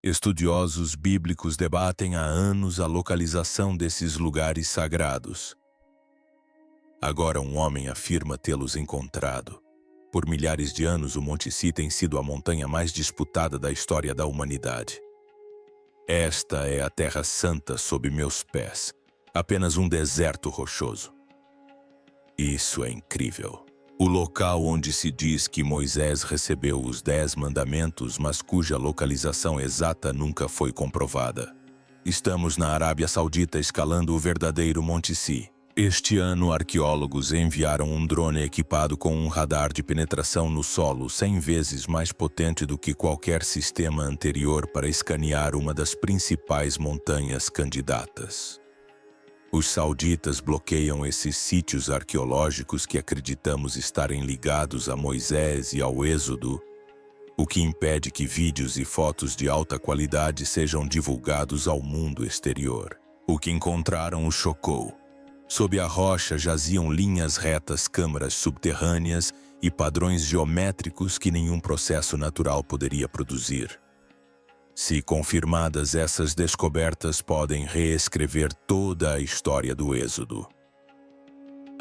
Estudiosos bíblicos debatem há anos a localização desses lugares sagrados. Agora um homem afirma tê-los encontrado. Por milhares de anos, o Monte Si tem sido a montanha mais disputada da história da humanidade. Esta é a Terra Santa sob meus pés, apenas um deserto rochoso. Isso é incrível. O local onde se diz que Moisés recebeu os 10 mandamentos, mas cuja localização exata nunca foi comprovada. Estamos na Arábia Saudita escalando o verdadeiro Monte Si. Este ano, arqueólogos enviaram um drone equipado com um radar de penetração no solo 100 vezes mais potente do que qualquer sistema anterior para escanear uma das principais montanhas candidatas. Os sauditas bloqueiam esses sítios arqueológicos que acreditamos estarem ligados a Moisés e ao Êxodo, o que impede que vídeos e fotos de alta qualidade sejam divulgados ao mundo exterior. O que encontraram os chocou. Sob a rocha jaziam linhas retas, câmaras subterrâneas e padrões geométricos que nenhum processo natural poderia produzir. Se confirmadas, essas descobertas podem reescrever toda a história do Êxodo.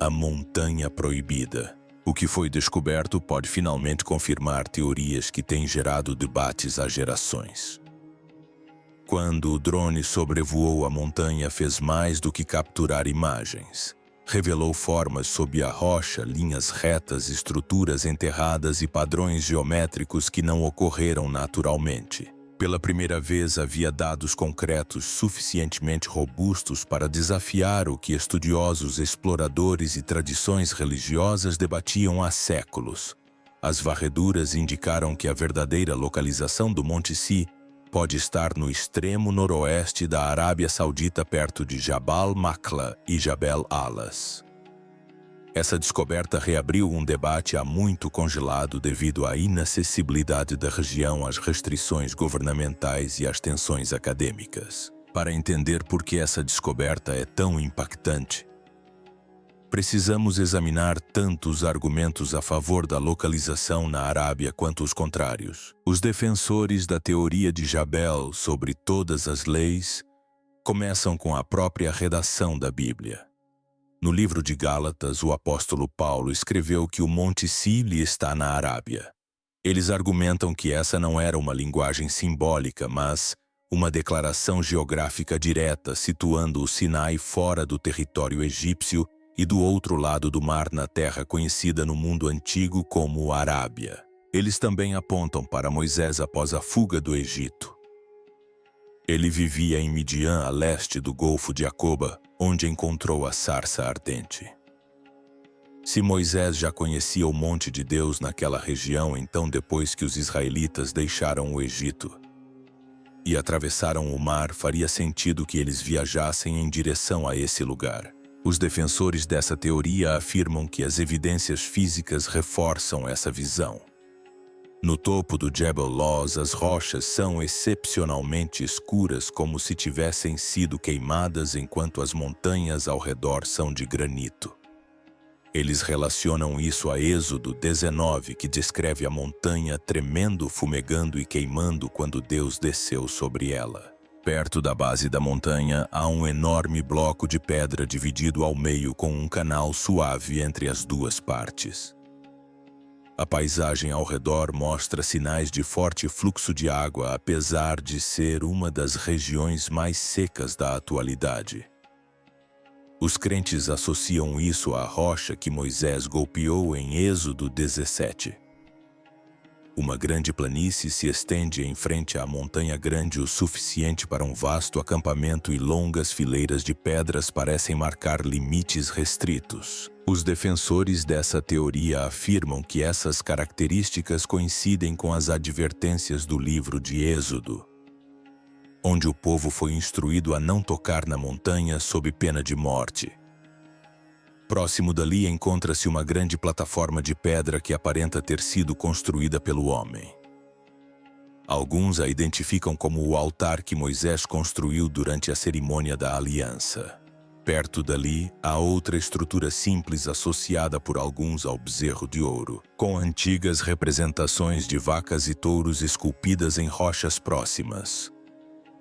A Montanha Proibida. O que foi descoberto pode finalmente confirmar teorias que têm gerado debates há gerações. Quando o drone sobrevoou a montanha, fez mais do que capturar imagens. Revelou formas sob a rocha, linhas retas, estruturas enterradas e padrões geométricos que não ocorreram naturalmente. Pela primeira vez, havia dados concretos suficientemente robustos para desafiar o que estudiosos, exploradores e tradições religiosas debatiam há séculos. As varreduras indicaram que a verdadeira localização do Monte Si pode estar no extremo noroeste da Arábia Saudita, perto de Jabal Makla e Jabal Alas. Essa descoberta reabriu um debate há muito congelado devido à inacessibilidade da região às restrições governamentais e às tensões acadêmicas. Para entender por que essa descoberta é tão impactante, precisamos examinar tanto os argumentos a favor da localização na Arábia quanto os contrários. Os defensores da teoria de Jabal sobre todas as leis começam com a própria redação da Bíblia. No livro de Gálatas, o apóstolo Paulo escreveu que o Monte Si está na Arábia. Eles argumentam que essa não era uma linguagem simbólica, mas uma declaração geográfica direta, situando o Sinai fora do território egípcio e do outro lado do mar, na terra conhecida no mundo antigo como Arábia. Eles também apontam para Moisés após a fuga do Egito. Ele vivia em Midian, a leste do Golfo de Acoba, onde encontrou a sarça ardente. Se Moisés já conhecia o monte de Deus naquela região, então depois que os israelitas deixaram o Egito e atravessaram o mar, faria sentido que eles viajassem em direção a esse lugar. Os defensores dessa teoria afirmam que as evidências físicas reforçam essa visão. No topo do Jebel Lawz, as rochas são excepcionalmente escuras, como se tivessem sido queimadas, enquanto as montanhas ao redor são de granito. Eles relacionam isso a Êxodo 19, que descreve a montanha tremendo, fumegando e queimando quando Deus desceu sobre ela. Perto da base da montanha, há um enorme bloco de pedra dividido ao meio com um canal suave entre as duas partes. A paisagem ao redor mostra sinais de forte fluxo de água, apesar de ser uma das regiões mais secas da atualidade. Os crentes associam isso à rocha que Moisés golpeou em Êxodo 17. Uma grande planície se estende em frente à montanha, grande o suficiente para um vasto acampamento, e longas fileiras de pedras parecem marcar limites restritos. Os defensores dessa teoria afirmam que essas características coincidem com as advertências do livro de Êxodo, onde o povo foi instruído a não tocar na montanha sob pena de morte. Próximo dali encontra-se uma grande plataforma de pedra que aparenta ter sido construída pelo homem. Alguns a identificam como o altar que Moisés construiu durante a cerimônia da aliança. perto dali, há outra estrutura simples associada por alguns ao bezerro de ouro, com antigas representações de vacas e touros esculpidas em rochas próximas.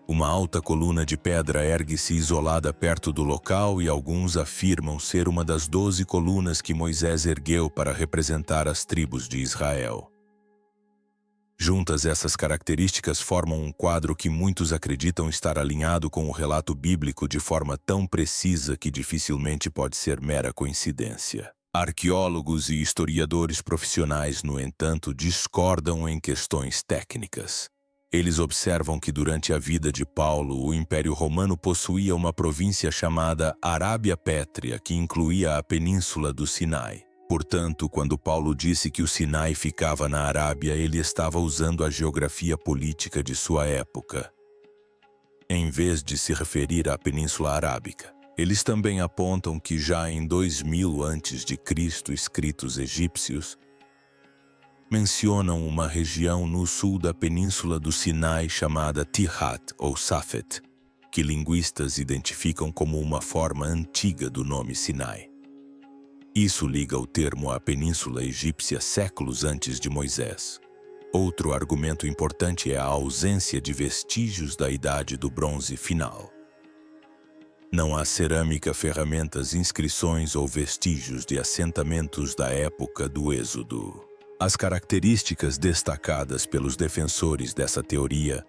Uma alta coluna de pedra ergue-se isolada perto do local e alguns afirmam ser uma das 12 colunas que Moisés ergueu para representar as tribos de Israel. Juntas, essas características formam um quadro que muitos acreditam estar alinhado com o relato bíblico de forma tão precisa que dificilmente pode ser mera coincidência. Arqueólogos e historiadores profissionais, no entanto, discordam em questões técnicas. Eles observam que durante a vida de Paulo, o Império Romano possuía uma província chamada Arábia Pétrea, que incluía a península do Sinai. Portanto, quando Paulo disse que o Sinai ficava na Arábia, ele estava usando a geografia política de sua época, em vez de se referir à Península Arábica. Eles também apontam que já em 2000 a.C., escritos egípcios mencionam uma região no sul da Península do Sinai chamada Tihat ou Safed, que linguistas identificam como uma forma antiga do nome Sinai. Isso liga o termo à Península Egípcia séculos antes de Moisés. Outro argumento importante é a ausência de vestígios da Idade do Bronze final. Não há cerâmica, ferramentas, inscrições ou vestígios de assentamentos da época do Êxodo. As características destacadas pelos defensores dessa teoria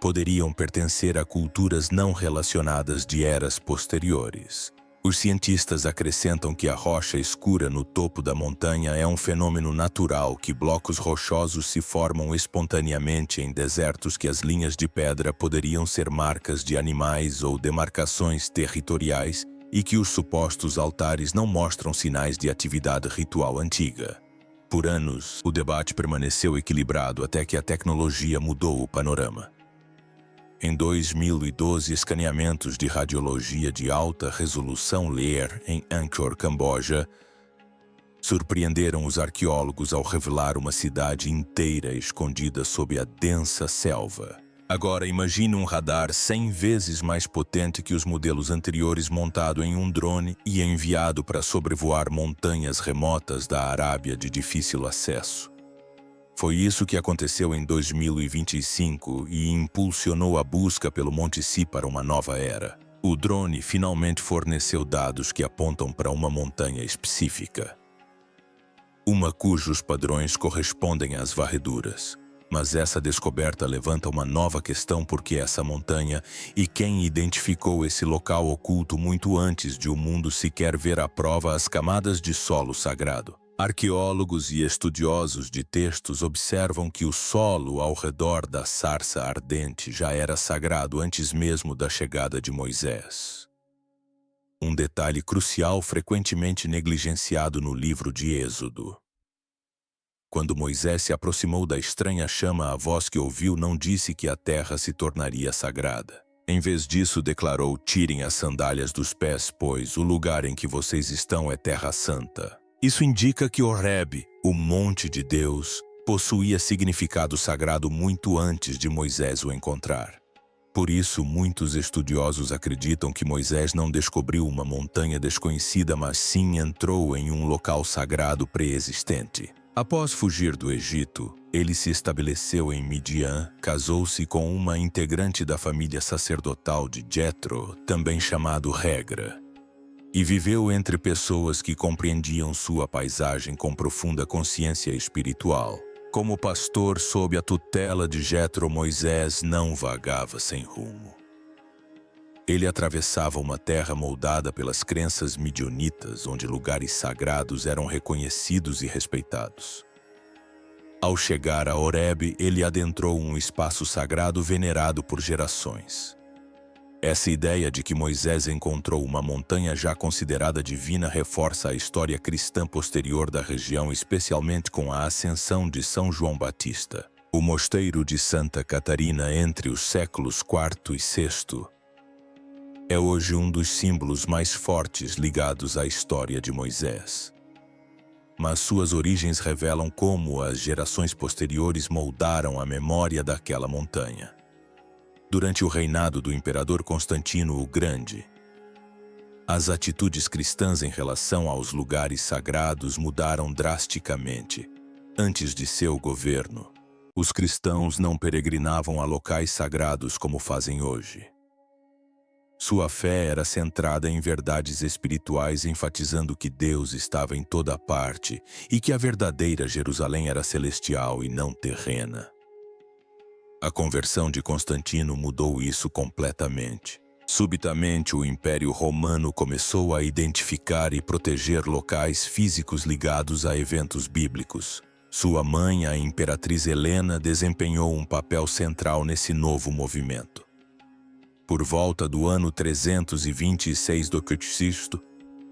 poderiam pertencer a culturas não relacionadas de eras posteriores. Os cientistas acrescentam que a rocha escura no topo da montanha é um fenômeno natural, que blocos rochosos se formam espontaneamente em desertos, que as linhas de pedra poderiam ser marcas de animais ou demarcações territoriais e que os supostos altares não mostram sinais de atividade ritual antiga. Por anos, o debate permaneceu equilibrado até que a tecnologia mudou o panorama. Em 2012, escaneamentos de radiologia de alta resolução LER em Angkor, Camboja, surpreenderam os arqueólogos ao revelar uma cidade inteira escondida sob a densa selva. Agora imagine um radar 100 vezes mais potente que os modelos anteriores, montado em um drone e enviado para sobrevoar montanhas remotas da Arábia de difícil acesso. Foi isso que aconteceu em 2025 e impulsionou a busca pelo Monte Si para uma nova era. O drone finalmente forneceu dados que apontam para uma montanha específica, uma cujos padrões correspondem às varreduras. Mas essa descoberta levanta uma nova questão: por que essa montanha e quem identificou esse local oculto muito antes de o mundo sequer ver à prova as camadas de solo sagrado? Arqueólogos e estudiosos de textos observam que o solo ao redor da sarça ardente já era sagrado antes mesmo da chegada de Moisés. Um detalhe crucial frequentemente negligenciado no livro de Êxodo. Quando Moisés se aproximou da estranha chama, a voz que ouviu não disse que a terra se tornaria sagrada. Em vez disso, declarou: "Tirem as sandálias dos pés, pois o lugar em que vocês estão é terra santa." Isso indica que Horebe, o monte de Deus, possuía significado sagrado muito antes de Moisés o encontrar. Por isso, muitos estudiosos acreditam que Moisés não descobriu uma montanha desconhecida, mas sim entrou em um local sagrado pré-existente. Após fugir do Egito, ele se estabeleceu em Midian, casou-se com uma integrante da família sacerdotal de Jetro, também chamado Regra, e viveu entre pessoas que compreendiam sua paisagem com profunda consciência espiritual. Como pastor sob a tutela de Jetro, Moisés não vagava sem rumo. Ele atravessava uma terra moldada pelas crenças midianitas, onde lugares sagrados eram reconhecidos e respeitados. Ao chegar a Horebe, ele adentrou um espaço sagrado venerado por gerações. Essa ideia de que Moisés encontrou uma montanha já considerada divina reforça a história cristã posterior da região, especialmente com a ascensão de São João Batista. O mosteiro de Santa Catarina, entre os séculos IV e VI, é hoje um dos símbolos mais fortes ligados à história de Moisés. Mas suas origens revelam como as gerações posteriores moldaram a memória daquela montanha. Durante o reinado do imperador Constantino o Grande, As atitudes cristãs em relação aos lugares sagrados mudaram drasticamente. Antes de seu governo, os cristãos não peregrinavam a locais sagrados como fazem hoje. Sua fé era centrada em verdades espirituais, enfatizando que Deus estava em toda parte e que a verdadeira Jerusalém era celestial e não terrena. A conversão de Constantino mudou isso completamente. Subitamente, o Império Romano começou a identificar e proteger locais físicos ligados a eventos bíblicos. Sua mãe, a Imperatriz Helena, desempenhou um papel central nesse novo movimento. Por volta do ano 326 d.C.,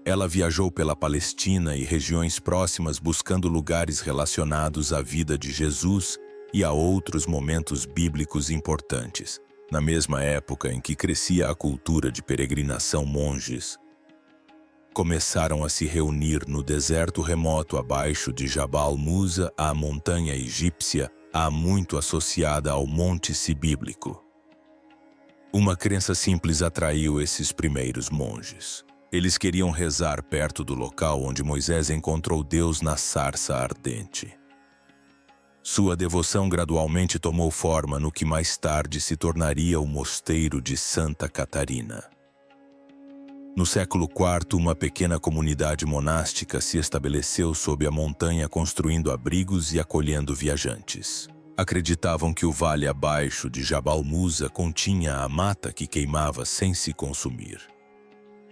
ela viajou pela Palestina e regiões próximas buscando lugares relacionados à vida de Jesus e a outros momentos bíblicos importantes. Na mesma época em que crescia a cultura de peregrinação, monges começaram a se reunir no deserto remoto abaixo de Jabal Musa, a montanha egípcia, há muito associada ao Monte Bíblico. Uma crença simples atraiu esses primeiros monges. Eles queriam rezar perto do local onde Moisés encontrou Deus na sarça ardente. Sua devoção gradualmente tomou forma no que mais tarde se tornaria o Mosteiro de Santa Catarina. No século IV, uma pequena comunidade monástica se estabeleceu sob a montanha, construindo abrigos e acolhendo viajantes. Acreditavam que o vale abaixo de Jabal Musa continha a mata que queimava sem se consumir.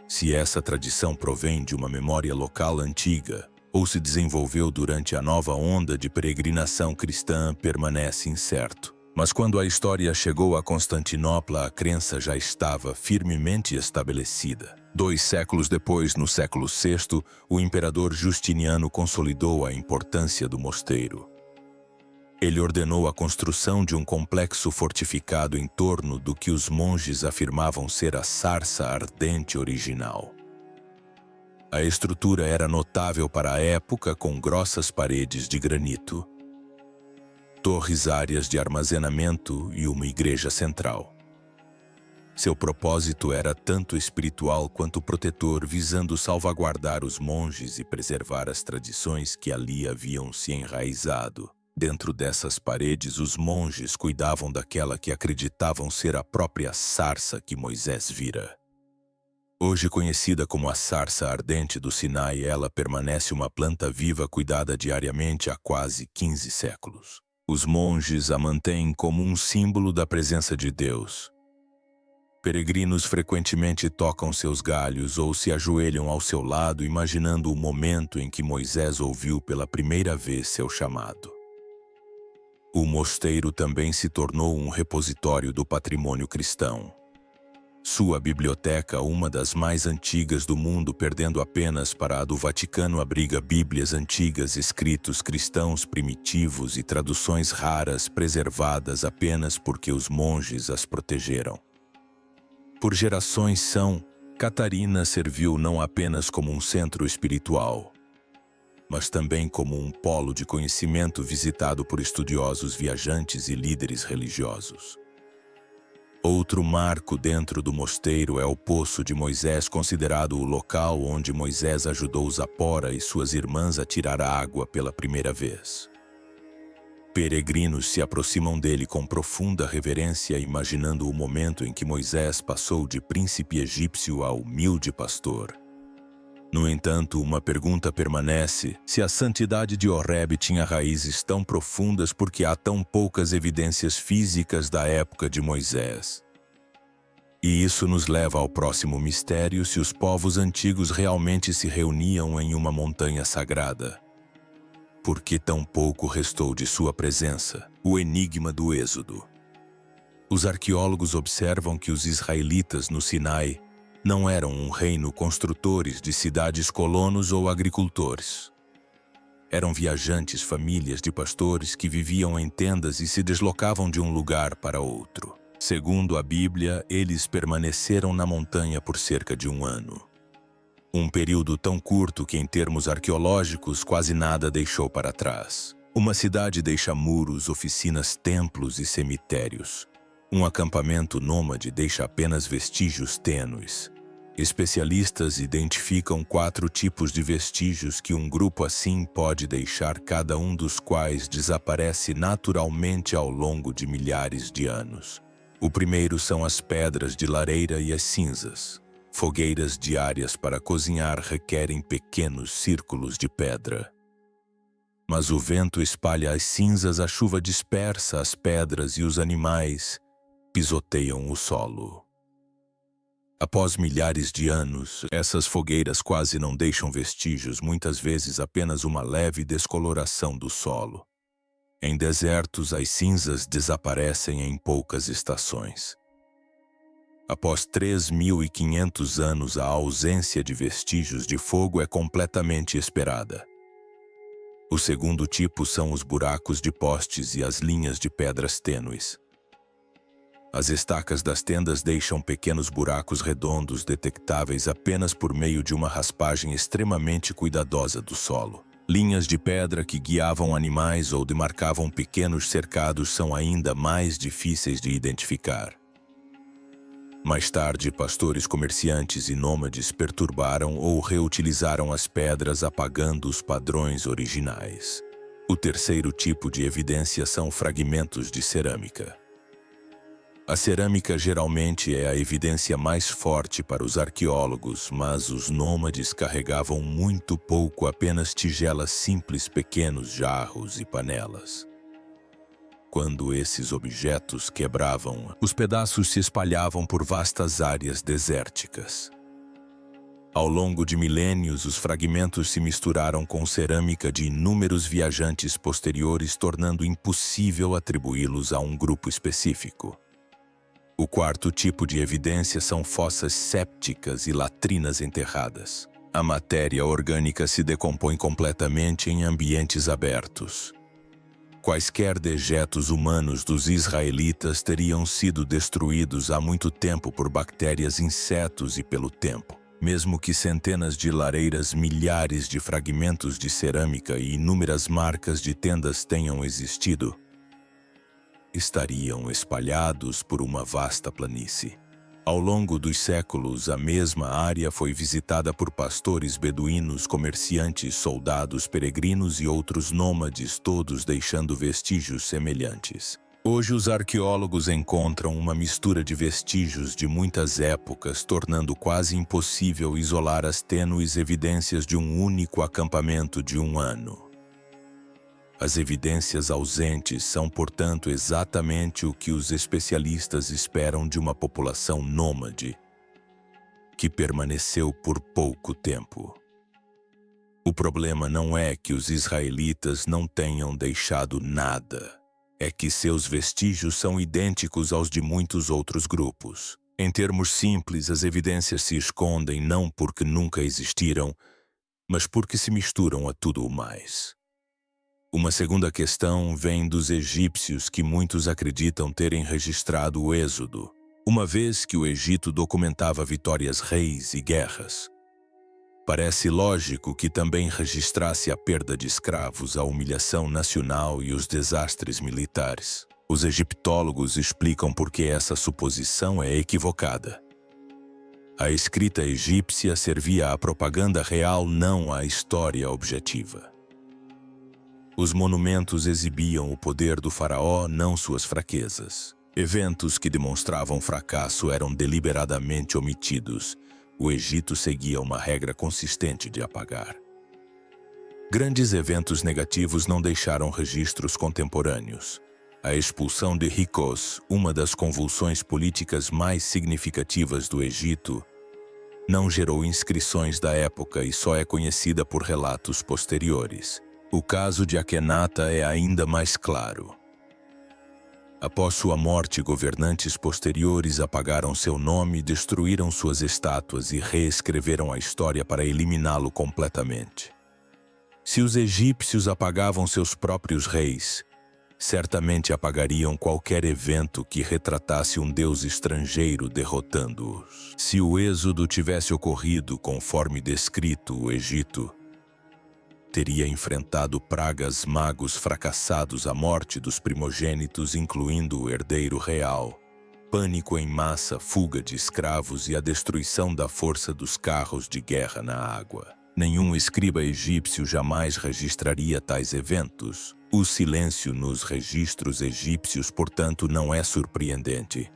Se essa tradição provém de uma memória local antiga ou se desenvolveu durante a nova onda de peregrinação cristã, permanece incerto. Mas quando a história chegou a Constantinopla, a crença já estava firmemente estabelecida. 2 séculos depois, no século VI, o imperador Justiniano consolidou a importância do mosteiro. Ele ordenou a construção de um complexo fortificado em torno do que os monges afirmavam ser a sarça ardente original. A estrutura era notável para a época, com grossas paredes de granito, torres, áreas de armazenamento e uma igreja central. Seu propósito era tanto espiritual quanto protetor, visando salvaguardar os monges e preservar as tradições que ali haviam se enraizado. Dentro dessas paredes, os monges cuidavam daquela que acreditavam ser a própria sarça que Moisés vira. Hoje conhecida como a sarça ardente do Sinai, ela permanece uma planta viva cuidada diariamente há quase 15 séculos. Os monges a mantêm como um símbolo da presença de Deus. Peregrinos frequentemente tocam seus galhos ou se ajoelham ao seu lado, imaginando o momento em que Moisés ouviu pela primeira vez seu chamado. O mosteiro também se tornou um repositório do patrimônio cristão. Sua biblioteca, uma das mais antigas do mundo, perdendo apenas para a do Vaticano, abriga bíblias antigas, escritos cristãos primitivos e traduções raras preservadas apenas porque os monges as protegeram. Por gerações, São Catarina serviu não apenas como um centro espiritual, mas também como um polo de conhecimento visitado por estudiosos, viajantes e líderes religiosos. Outro marco dentro do mosteiro é o Poço de Moisés, considerado o local onde Moisés ajudou Zipora e suas irmãs a tirar a água pela primeira vez. Peregrinos se aproximam dele com profunda reverência, imaginando o momento em que Moisés passou de príncipe egípcio a humilde pastor. No entanto, uma pergunta permanece: se a santidade de Horebe tinha raízes tão profundas, por que há tão poucas evidências físicas da época de Moisés? E isso nos leva ao próximo mistério: se os povos antigos realmente se reuniam em uma montanha sagrada. Por que tão pouco restou de sua presença? O enigma do Êxodo. Os arqueólogos observam que os israelitas no Sinai não eram um reino construtores de cidades, colonos ou agricultores. Eram viajantes, famílias de pastores que viviam em tendas e se deslocavam de um lugar para outro. Segundo a Bíblia, eles permaneceram na montanha por cerca de 1 ano. Um período tão curto que, em termos arqueológicos, quase nada deixou para trás. Uma cidade deixa muros, oficinas, templos e cemitérios. Um acampamento nômade deixa apenas vestígios tênues. Especialistas identificam 4 tipos de vestígios que um grupo assim pode deixar, cada um dos quais desaparece naturalmente ao longo de milhares de anos. O primeiro são as pedras de lareira e as cinzas. Fogueiras diárias para cozinhar requerem pequenos círculos de pedra. Mas o vento espalha as cinzas, a chuva dispersa as pedras e os animais pisoteiam o solo. Após milhares de anos, essas fogueiras quase não deixam vestígios, muitas vezes apenas uma leve descoloração do solo. Em desertos, as cinzas desaparecem em poucas estações. Após 3.500 anos, a ausência de vestígios de fogo é completamente esperada. O segundo tipo são os buracos de postes e as linhas de pedras tênues. As estacas das tendas deixam pequenos buracos redondos detectáveis apenas por meio de uma raspagem extremamente cuidadosa do solo. Linhas de pedra que guiavam animais ou demarcavam pequenos cercados são ainda mais difíceis de identificar. Mais tarde, pastores, comerciantes e nômades perturbaram ou reutilizaram as pedras, apagando os padrões originais. O terceiro tipo de evidência são fragmentos de cerâmica. A cerâmica geralmente é a evidência mais forte para os arqueólogos, mas os nômades carregavam muito pouco, apenas tigelas simples, pequenos jarros e panelas. Quando esses objetos quebravam, os pedaços se espalhavam por vastas áreas desérticas. Ao longo de milênios, os fragmentos se misturaram com cerâmica de inúmeros viajantes posteriores, tornando impossível atribuí-los a um grupo específico. O quarto tipo de evidência são fossas sépticas e latrinas enterradas. A matéria orgânica se decompõe completamente em ambientes abertos. Quaisquer dejetos humanos dos israelitas teriam sido destruídos há muito tempo por bactérias, insetos e pelo tempo. Mesmo que centenas de lareiras, milhares de fragmentos de cerâmica e inúmeras marcas de tendas tenham existido, estariam espalhados por uma vasta planície. Ao longo dos séculos, a mesma área foi visitada por pastores beduínos, comerciantes, soldados, peregrinos e outros nômades, todos deixando vestígios semelhantes. Hoje, os arqueólogos encontram uma mistura de vestígios de muitas épocas, tornando quase impossível isolar as tênues evidências de um único acampamento de um ano. As evidências ausentes são, portanto, exatamente o que os especialistas esperam de uma população nômade, que permaneceu por pouco tempo. O problema não é que os israelitas não tenham deixado nada, é que seus vestígios são idênticos aos de muitos outros grupos. Em termos simples, as evidências se escondem não porque nunca existiram, mas porque se misturam a tudo o mais. Uma segunda questão vem dos egípcios, que muitos acreditam terem registrado o Êxodo, uma vez que o Egito documentava vitórias, reis e guerras. Parece lógico que também registrasse a perda de escravos, a humilhação nacional e os desastres militares. Os egiptólogos explicam por que essa suposição é equivocada. A escrita egípcia servia à propaganda real, não à história objetiva. Os monumentos exibiam o poder do faraó, não suas fraquezas. Eventos que demonstravam fracasso eram deliberadamente omitidos. O Egito seguia uma regra consistente de apagar. Grandes eventos negativos não deixaram registros contemporâneos. A expulsão de Hyksos, uma das convulsões políticas mais significativas do Egito, não gerou inscrições da época e só é conhecida por relatos posteriores. O caso de Akhenaten é ainda mais claro. Após sua morte, governantes posteriores apagaram seu nome, destruíram suas estátuas e reescreveram a história para eliminá-lo completamente. Se os egípcios apagavam seus próprios reis, certamente apagariam qualquer evento que retratasse um deus estrangeiro derrotando-os. Se o êxodo tivesse ocorrido conforme descrito, o Egito teria enfrentado pragas, magos fracassados, a morte dos primogênitos, incluindo o herdeiro real, pânico em massa, fuga de escravos e a destruição da força dos carros de guerra na água. Nenhum escriba egípcio jamais registraria tais eventos. O silêncio nos registros egípcios, portanto, não é surpreendente.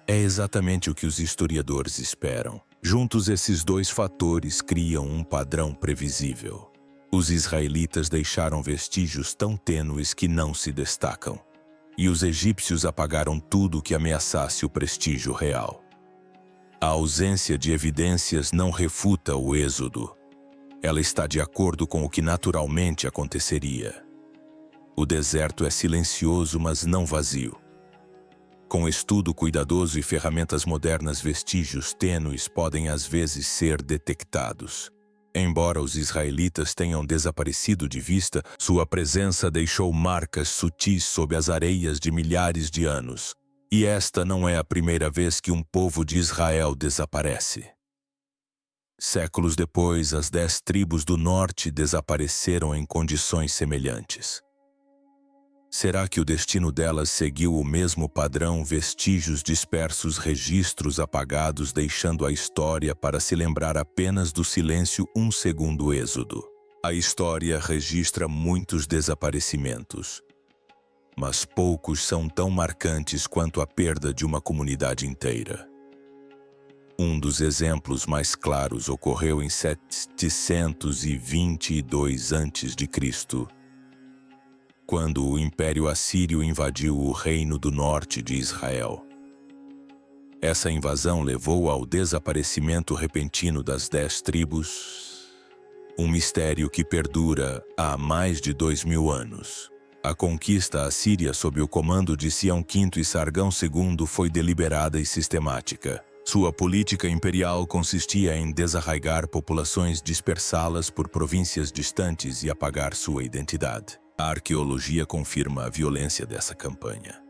É exatamente o que os historiadores esperam. Juntos, esses dois fatores criam um padrão previsível. Os israelitas deixaram vestígios tão tênues que não se destacam. E os egípcios apagaram tudo que ameaçasse o prestígio real. A ausência de evidências não refuta o êxodo. Ela está de acordo com o que naturalmente aconteceria. O deserto é silencioso, mas não vazio. Com estudo cuidadoso e ferramentas modernas, vestígios tênues podem às vezes ser detectados. Embora os israelitas tenham desaparecido de vista, sua presença deixou marcas sutis sob as areias de milhares de anos. E esta não é a primeira vez que um povo de Israel desaparece. Séculos depois, as 10 tribos do norte desapareceram em condições semelhantes. Será que o destino delas seguiu o mesmo padrão? Vestígios dispersos, registros apagados, deixando a história para se lembrar apenas do silêncio segundo o êxodo. A história registra muitos desaparecimentos, mas poucos são tão marcantes quanto a perda de uma comunidade inteira. Um dos exemplos mais claros ocorreu em 722 a.C., quando o Império Assírio invadiu o reino do norte de Israel. Essa invasão levou ao desaparecimento repentino das 10 tribos, um mistério que perdura há mais de 2000 anos. A conquista assíria sob o comando de Sião V e Sargão II foi deliberada e sistemática. Sua política imperial consistia em desarraigar populações, dispersá-las por províncias distantes e apagar sua identidade. A arqueologia confirma a violência dessa campanha.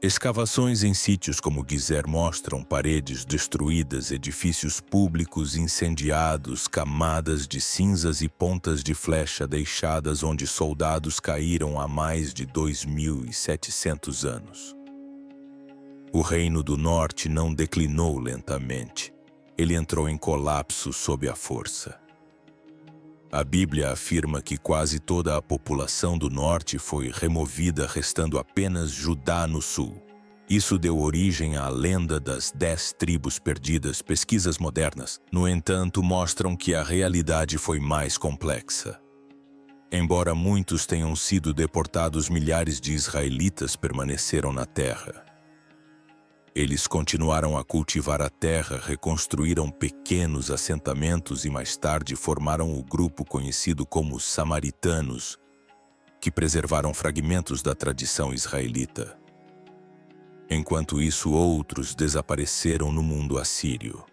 Escavações em sítios como Gezer mostram paredes destruídas, edifícios públicos incendiados, camadas de cinzas e pontas de flecha deixadas onde soldados caíram há mais de 2700 anos. O Reino do Norte não declinou lentamente. Ele entrou em colapso sob a força. A Bíblia afirma que quase toda a população do norte foi removida, restando apenas Judá no sul. Isso deu origem à lenda das 10 tribos perdidas. Pesquisas modernas, no entanto, mostram que a realidade foi mais complexa. Embora muitos tenham sido deportados, milhares de israelitas permaneceram na terra. Eles continuaram a cultivar a terra, reconstruíram pequenos assentamentos e mais tarde formaram o grupo conhecido como Samaritanos, que preservaram fragmentos da tradição israelita. Enquanto isso, outros desapareceram no mundo assírio.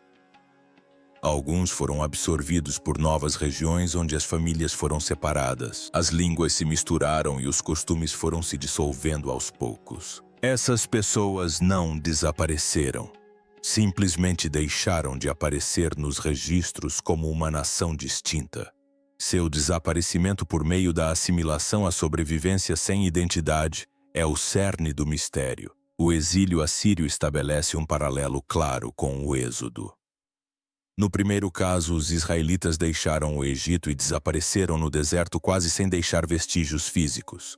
Alguns foram absorvidos por novas regiões onde as famílias foram separadas. As línguas se misturaram e os costumes foram se dissolvendo aos poucos. Essas pessoas não desapareceram. Simplesmente deixaram de aparecer nos registros como uma nação distinta. Seu desaparecimento por meio da assimilação à sobrevivência sem identidade é o cerne do mistério. O exílio assírio estabelece um paralelo claro com o êxodo. No primeiro caso, os israelitas deixaram o Egito e desapareceram no deserto quase sem deixar vestígios físicos.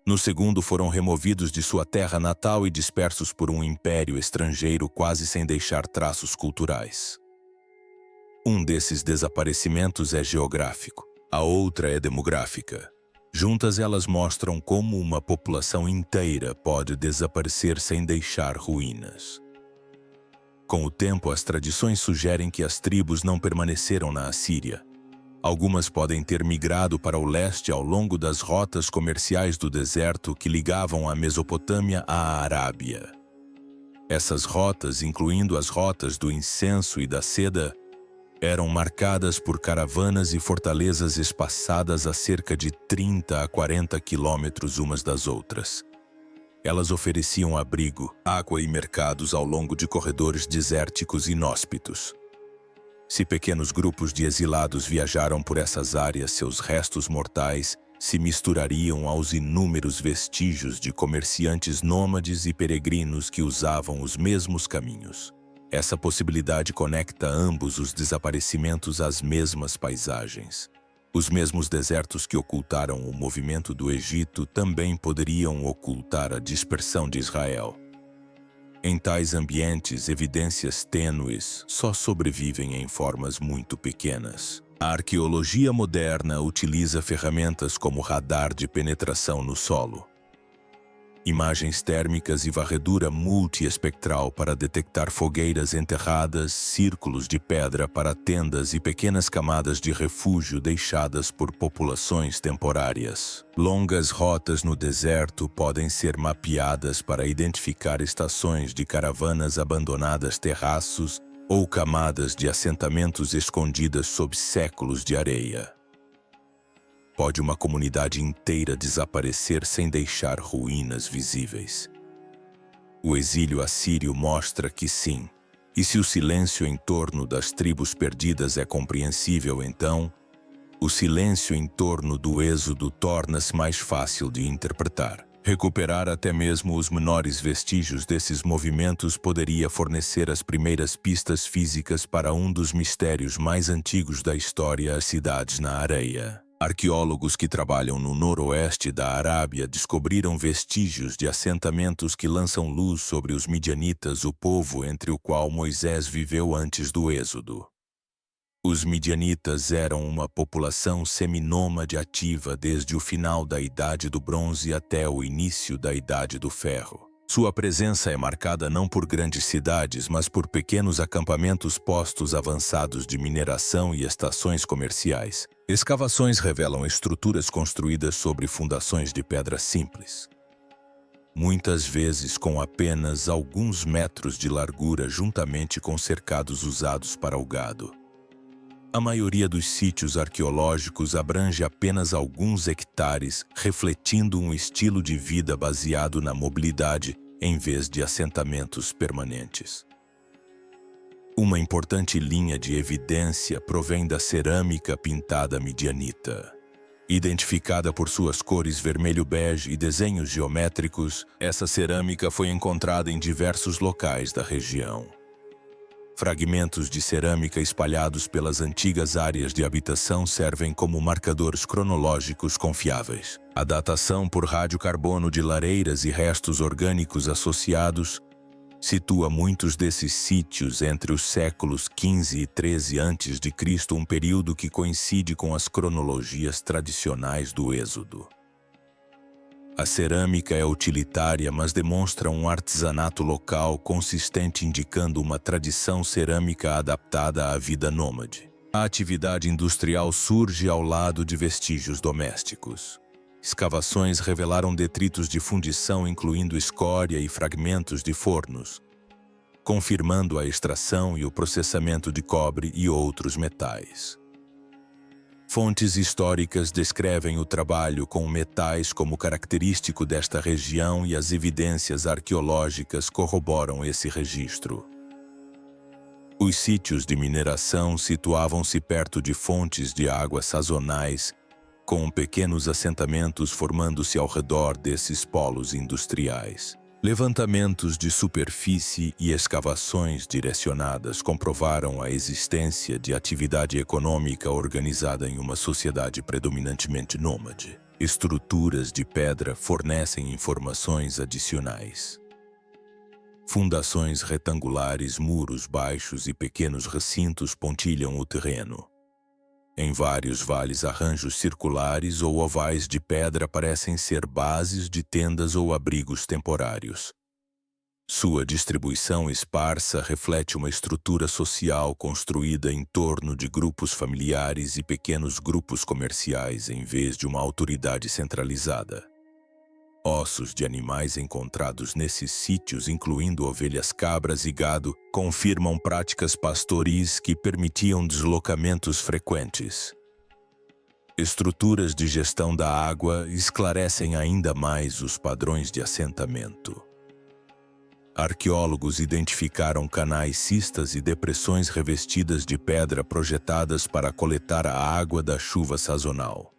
No segundo, foram removidos de sua terra natal e dispersos por um império estrangeiro quase sem deixar traços culturais. Um desses desaparecimentos é geográfico, a outra é demográfica. Juntas, elas mostram como uma população inteira pode desaparecer sem deixar ruínas. Com o tempo, as tradições sugerem que as tribos não permaneceram na Assíria. Algumas podem ter migrado para o leste ao longo das rotas comerciais do deserto que ligavam a Mesopotâmia à Arábia. Essas rotas, incluindo as rotas do incenso e da seda, eram marcadas por caravanas e fortalezas espaçadas a cerca de 30 a 40 quilômetros umas das outras. Elas ofereciam abrigo, água e mercados ao longo de corredores desérticos inóspitos. Se pequenos grupos de exilados viajaram por essas áreas, seus restos mortais se misturariam aos inúmeros vestígios de comerciantes nômades e peregrinos que usavam os mesmos caminhos. Essa possibilidade conecta ambos os desaparecimentos às mesmas paisagens. Os mesmos desertos que ocultaram o movimento do Egito também poderiam ocultar a dispersão de Israel. Em tais ambientes, evidências tênues só sobrevivem em formas muito pequenas. A arqueologia moderna utiliza ferramentas como radar de penetração no solo, imagens térmicas e varredura multiespectral para detectar fogueiras enterradas, círculos de pedra para tendas e pequenas camadas de refúgio deixadas por populações temporárias. Longas rotas no deserto podem ser mapeadas para identificar estações de caravanas abandonadas, terraços ou camadas de assentamentos escondidas sob séculos de areia. Pode uma comunidade inteira desaparecer sem deixar ruínas visíveis? O exílio assírio mostra que sim. E se o silêncio em torno das tribos perdidas é compreensível, então, o silêncio em torno do êxodo torna-se mais fácil de interpretar. Recuperar até mesmo os menores vestígios desses movimentos poderia fornecer as primeiras pistas físicas para um dos mistérios mais antigos da história: as cidades na areia. Arqueólogos que trabalham no noroeste da Arábia descobriram vestígios de assentamentos que lançam luz sobre os midianitas, o povo entre o qual Moisés viveu antes do êxodo. Os midianitas eram uma população seminômade ativa desde o final da Idade do Bronze até o início da Idade do Ferro. Sua presença é marcada não por grandes cidades, mas por pequenos acampamentos, postos avançados de mineração e estações comerciais. Escavações revelam estruturas construídas sobre fundações de pedra simples, muitas vezes com apenas alguns metros de largura, juntamente com cercados usados para o gado. A maioria dos sítios arqueológicos abrange apenas alguns hectares, refletindo um estilo de vida baseado na mobilidade, em vez de assentamentos permanentes. Uma importante linha de evidência provém da cerâmica pintada midianita. Identificada por suas cores vermelho-bege e desenhos geométricos, essa cerâmica foi encontrada em diversos locais da região. Fragmentos de cerâmica espalhados pelas antigas áreas de habitação servem como marcadores cronológicos confiáveis. A datação por radiocarbono de lareiras e restos orgânicos associados situa muitos desses sítios entre os séculos XV e XIII a.C., um período que coincide com as cronologias tradicionais do Êxodo. A cerâmica é utilitária, mas demonstra um artesanato local consistente, indicando uma tradição cerâmica adaptada à vida nômade. A atividade industrial surge ao lado de vestígios domésticos. Escavações revelaram detritos de fundição, incluindo escória e fragmentos de fornos, confirmando a extração e o processamento de cobre e outros metais. Fontes históricas descrevem o trabalho com metais como característico desta região e as evidências arqueológicas corroboram esse registro. Os sítios de mineração situavam-se perto de fontes de água sazonais, com pequenos assentamentos formando-se ao redor desses polos industriais. Levantamentos de superfície e escavações direcionadas comprovaram a existência de atividade econômica organizada em uma sociedade predominantemente nômade. Estruturas de pedra fornecem informações adicionais. Fundações retangulares, muros baixos e pequenos recintos pontilham o terreno. Em vários vales, arranjos circulares ou ovais de pedra parecem ser bases de tendas ou abrigos temporários. Sua distribuição esparsa reflete uma estrutura social construída em torno de grupos familiares e pequenos grupos comerciais, em vez de uma autoridade centralizada. Ossos de animais encontrados nesses sítios, incluindo ovelhas, cabras e gado, confirmam práticas pastoris que permitiam deslocamentos frequentes. Estruturas de gestão da água esclarecem ainda mais os padrões de assentamento. Arqueólogos identificaram canais, cistas e depressões revestidas de pedra projetadas para coletar a água da chuva sazonal.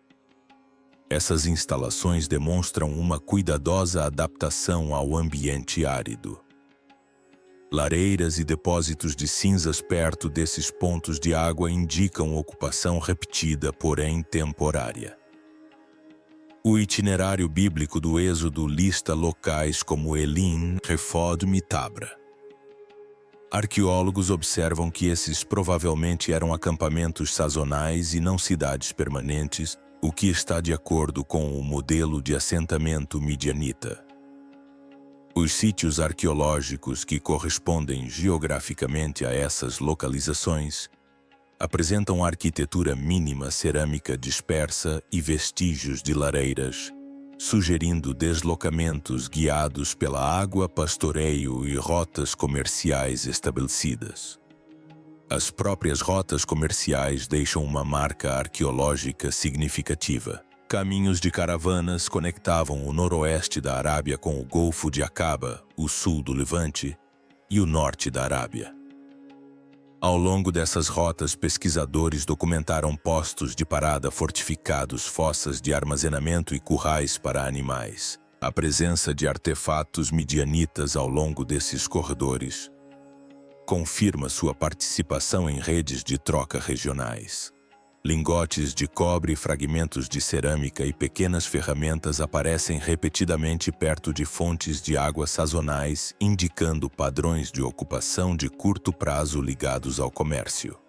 Essas instalações demonstram uma cuidadosa adaptação ao ambiente árido. Lareiras e depósitos de cinzas perto desses pontos de água indicam ocupação repetida, porém temporária. O itinerário bíblico do Êxodo lista locais como Elim, Refod e Tabra. Arqueólogos observam que esses provavelmente eram acampamentos sazonais e não cidades permanentes, o que está de acordo com o modelo de assentamento midianita. Os sítios arqueológicos que correspondem geograficamente a essas localizações apresentam arquitetura mínima cerâmica dispersa e vestígios de lareiras, sugerindo deslocamentos guiados pela água, pastoreio e rotas comerciais estabelecidas. As próprias rotas comerciais deixam uma marca arqueológica significativa. Caminhos de caravanas conectavam o noroeste da Arábia com o Golfo de Aqaba, o sul do Levante, e o norte da Arábia. Ao longo dessas rotas, pesquisadores documentaram postos de parada fortificados, fossas de armazenamento e currais para animais. A presença de artefatos midianitas ao longo desses corredores confirma sua participação em redes de troca regionais. Lingotes de cobre, fragmentos de cerâmica e pequenas ferramentas aparecem repetidamente perto de fontes de água sazonais, indicando padrões de ocupação de curto prazo ligados ao comércio.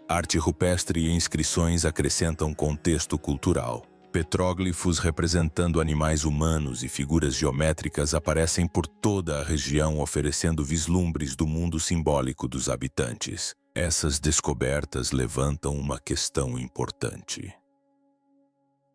Arte rupestre e inscrições acrescentam contexto cultural. Petróglifos representando animais humanos e figuras geométricas aparecem por toda a região, oferecendo vislumbres do mundo simbólico dos habitantes. Essas descobertas levantam uma questão importante.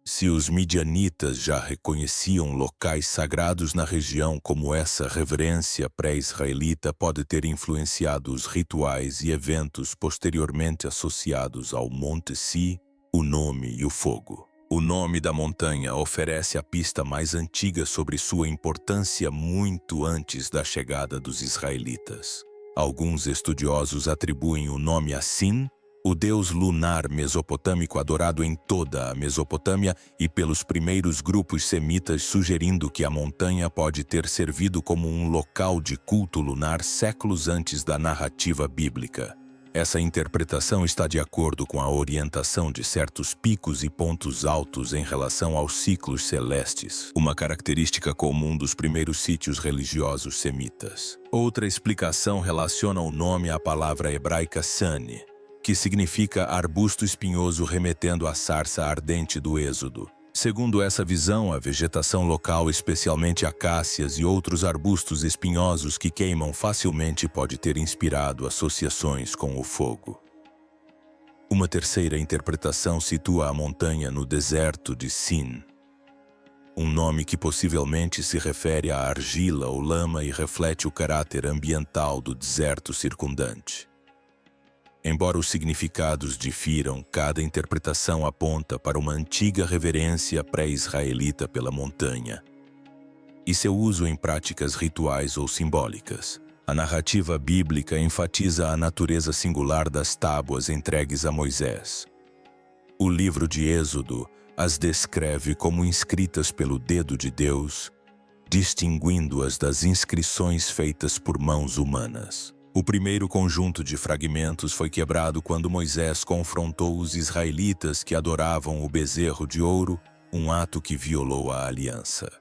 Se os midianitas já reconheciam locais sagrados na região, como essa reverência pré-israelita pode ter influenciado os rituais e eventos posteriormente associados ao Monte Si, o nome e o fogo. O nome da montanha oferece a pista mais antiga sobre sua importância muito antes da chegada dos israelitas. Alguns estudiosos atribuem o nome a Sin, o deus lunar mesopotâmico adorado em toda a Mesopotâmia, e pelos primeiros grupos semitas, sugerindo que a montanha pode ter servido como um local de culto lunar séculos antes da narrativa bíblica. Essa interpretação está de acordo com a orientação de certos picos e pontos altos em relação aos ciclos celestes, uma característica comum dos primeiros sítios religiosos semitas. Outra explicação relaciona o nome à palavra hebraica sane, que significa arbusto espinhoso, remetendo à sarça ardente do Êxodo. Segundo essa visão, a vegetação local, especialmente acácias e outros arbustos espinhosos que queimam facilmente, pode ter inspirado associações com o fogo. Uma terceira interpretação situa a montanha no deserto de Sin, um nome que possivelmente se refere à argila ou lama e reflete o caráter ambiental do deserto circundante. Embora os significados difiram, cada interpretação aponta para uma antiga reverência pré-israelita pela montanha e seu uso em práticas rituais ou simbólicas. A narrativa bíblica enfatiza a natureza singular das tábuas entregues a Moisés. O livro de Êxodo as descreve como inscritas pelo dedo de Deus, distinguindo-as das inscrições feitas por mãos humanas. O primeiro conjunto de fragmentos foi quebrado quando Moisés confrontou os israelitas que adoravam o bezerro de ouro, um ato que violou a aliança.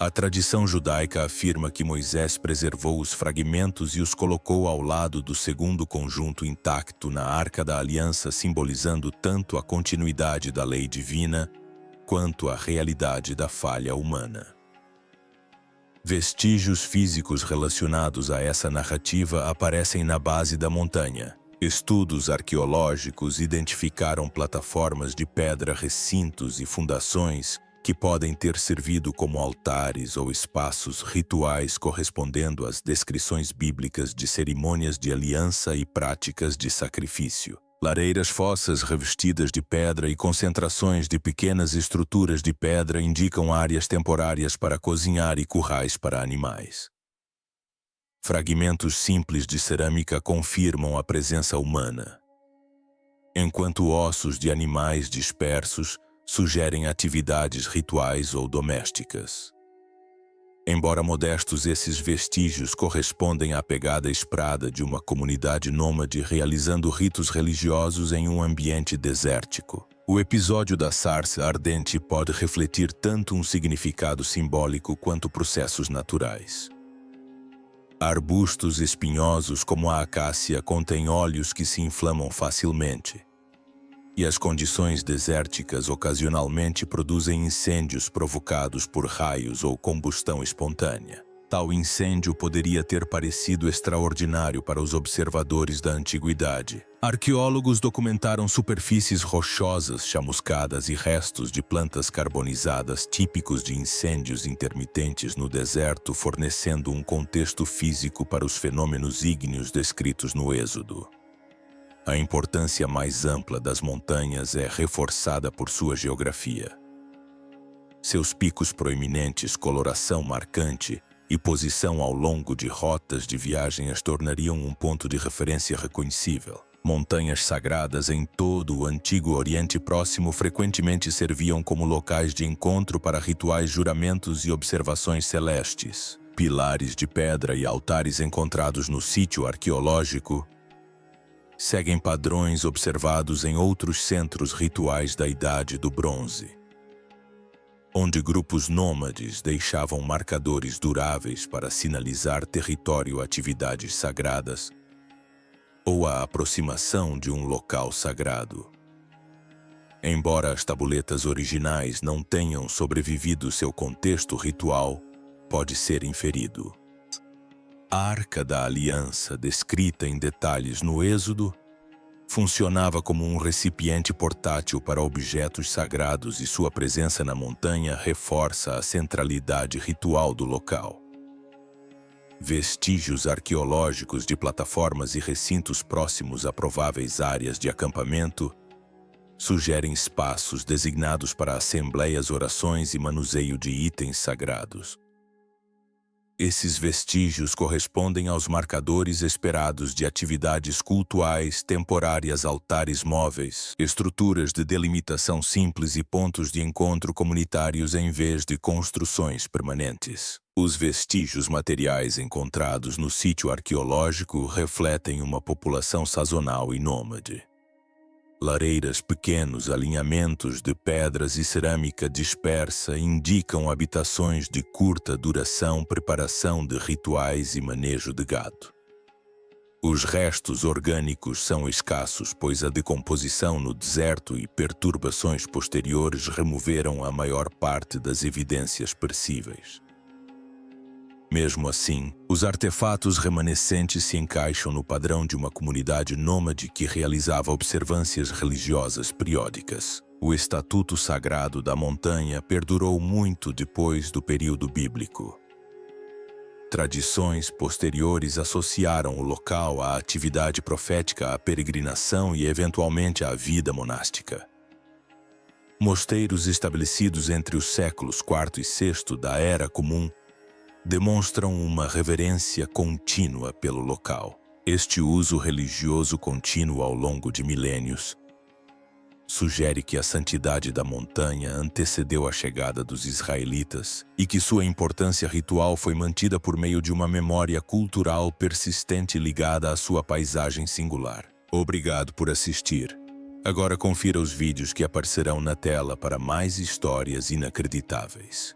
A tradição judaica afirma que Moisés preservou os fragmentos e os colocou ao lado do segundo conjunto intacto na Arca da Aliança, simbolizando tanto a continuidade da lei divina quanto a realidade da falha humana. Vestígios físicos relacionados a essa narrativa aparecem na base da montanha. Estudos arqueológicos identificaram plataformas de pedra, recintos e fundações que podem ter servido como altares ou espaços rituais, correspondendo às descrições bíblicas de cerimônias de aliança e práticas de sacrifício. Lareiras, fossas revestidas de pedra e concentrações de pequenas estruturas de pedra indicam áreas temporárias para cozinhar e currais para animais. Fragmentos simples de cerâmica confirmam a presença humana, enquanto ossos de animais dispersos sugerem atividades rituais ou domésticas. Embora modestos, esses vestígios correspondem à pegada esperada de uma comunidade nômade realizando ritos religiosos em um ambiente desértico. O episódio da sarça ardente pode refletir tanto um significado simbólico quanto processos naturais. Arbustos espinhosos como a acácia contêm óleos que se inflamam facilmente, e as condições desérticas ocasionalmente produzem incêndios provocados por raios ou combustão espontânea. Tal incêndio poderia ter parecido extraordinário para os observadores da antiguidade. Arqueólogos documentaram superfícies rochosas chamuscadas e restos de plantas carbonizadas típicos de incêndios intermitentes no deserto, fornecendo um contexto físico para os fenômenos ígneos descritos no Êxodo. A importância mais ampla das montanhas é reforçada por sua geografia. Seus picos proeminentes, coloração marcante e posição ao longo de rotas de viagem as tornariam um ponto de referência reconhecível. Montanhas sagradas em todo o antigo Oriente Próximo frequentemente serviam como locais de encontro para rituais, juramentos e observações celestes. Pilares de pedra e altares encontrados no sítio arqueológico seguem padrões observados em outros centros rituais da Idade do Bronze, onde grupos nômades deixavam marcadores duráveis para sinalizar território, atividades sagradas ou a aproximação de um local sagrado. Embora as tabuletas originais não tenham sobrevivido, seu contexto ritual pode ser inferido. A Arca da Aliança, descrita em detalhes no Êxodo, funcionava como um recipiente portátil para objetos sagrados e sua presença na montanha reforça a centralidade ritual do local. Vestígios arqueológicos de plataformas e recintos próximos a prováveis áreas de acampamento sugerem espaços designados para assembleias, orações e manuseio de itens sagrados. Esses vestígios correspondem aos marcadores esperados de atividades cultuais temporárias, altares móveis, estruturas de delimitação simples e pontos de encontro comunitários em vez de construções permanentes. Os vestígios materiais encontrados no sítio arqueológico refletem uma população sazonal e nômade. Lareiras, pequenos alinhamentos de pedras e cerâmica dispersa indicam habitações de curta duração, preparação de rituais e manejo de gado. Os restos orgânicos são escassos, pois a decomposição no deserto e perturbações posteriores removeram a maior parte das evidências perecíveis. Mesmo assim, os artefatos remanescentes se encaixam no padrão de uma comunidade nômade que realizava observâncias religiosas periódicas. O estatuto sagrado da montanha perdurou muito depois do período bíblico. Tradições posteriores associaram o local à atividade profética, à peregrinação e, eventualmente, à vida monástica. Mosteiros estabelecidos entre os séculos IV e VI da Era Comum demonstram uma reverência contínua pelo local. Este uso religioso contínuo ao longo de milênios sugere que a santidade da montanha antecedeu a chegada dos israelitas e que sua importância ritual foi mantida por meio de uma memória cultural persistente ligada à sua paisagem singular. Obrigado por assistir. Agora confira os vídeos que aparecerão na tela para mais histórias inacreditáveis.